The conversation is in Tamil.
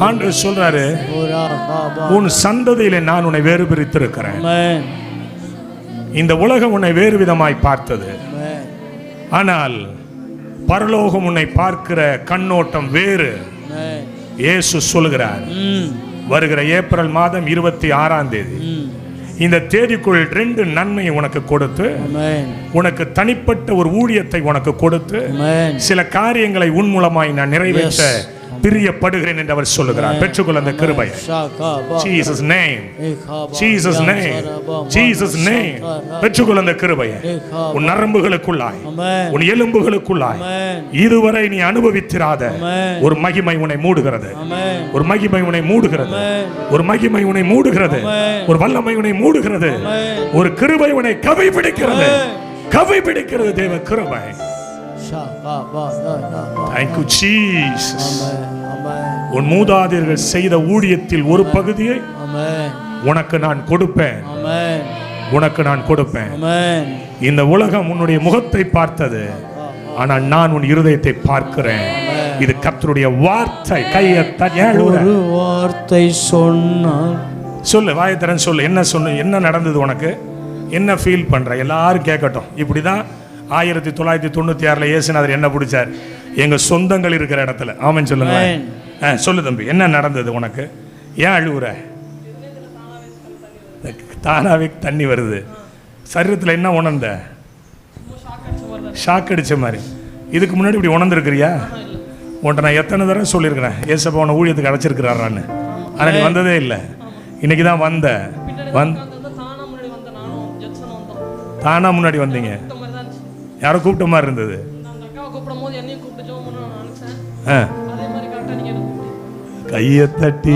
ஆண்டவர் சொல்றாரு, உன் சந்ததியிலே நான் உன்னை வேறு பிரித்திருக்கிறேன். இந்த உலகம் உன்னை வேறு விதமாய் பார்த்தது, ஆனால் பரலோகம் உன்னை பார்க்கிற கண்ணோட்டம் வேறு. இயேசு சொல்கிறார், வருகிற ஏப்ரல் மாதம் 26ஆம் தேதி இந்த தேதிக்குள் 2 நன்மையை உனக்கு கொடுத்து, உனக்கு தனிப்பட்ட ஒரு ஊழியத்தை உனக்கு கொடுத்து, சில காரியங்களை உன் மூலமாய் நான் நிறைவேற்ற பிரியப்படுகிறேன் என்று அவர் சொல்லுகிறார். பெற்றுக்கொள்ள அந்த கிருபையை. Jesus name, Jesus name, Jesus name. பெற்றுக்கொள்ள அந்த கிருபையை. உன் நரம்புகளுக்குள்ளாய், உன் எலும்புகளுக்குள்ளாய் இதுவரை நீ அனுபவித்திராத ஒரு மகிமை உன்னை மூடுகிறது. ஒரு மகிமை உன்னை மூடுகிறது. ஒரு மகிமை உன்னை மூடுகிறது. ஒரு வல்லமை உன்னை மூடுகிறது. ஒரு கிருபை உன்னை கவை பிடிக்கிறது. கவை பிடிக்கிறது தேவ கிருபை. Thank you Jesus. உன் மூதாதையர்கள் செய்த ஊழியத்தில் ஒரு பகுதியை உனக்கு நான் கொடுப்பேன். உனக்கு நான் கொடுப்பேன். இந்த உலகம் உன்னுடைய முகத்தை பார்த்தது, ஆனால் நான் உன் இருதயத்தை பார்க்கிறேன். இது கர்த்தருடைய வார்த்தை. ஒரு வார்த்தை சொன்னால் சொல்லு, வாயத்திறன் சொல்லு. என்ன சொல்லு, என்ன நடந்தது உனக்கு, என்ன ஃபீல் பண்ற? எல்லாரும் கேட்கட்டும். இப்படிதான் 1996 இயேசுநாதர் என்ன பிடிச்சார்? எங்க சொந்தங்கள் இருக்கிற இடத்துல. ஆமென் சொல்லுங்க. சொல்லு தம்பி, என்ன நடந்தது உனக்கு? ஏன் அழுவுற? தானாவே தண்ணி வருது. சரீரத்தில் என்ன உணர்ந்த? ஷாக் அடிச்ச மாதிரி. இதுக்கு முன்னாடி இப்படி உணர்ந்துருக்கிறியா? உன்ட்ட நான் எத்தனை தடவை சொல்லியிருக்கிறேன், ஏசப்பா உன ஊழியத்துக்கு அடைச்சிருக்கிறாரான்னு. ஆனால் நீ வந்ததே இல்லை. இன்னைக்கு தான் வந்த. தானா முன்னாடி வந்தீங்க. யாரோ கூப்பிட்ட மாதிரி இருந்தது. கையை தட்டி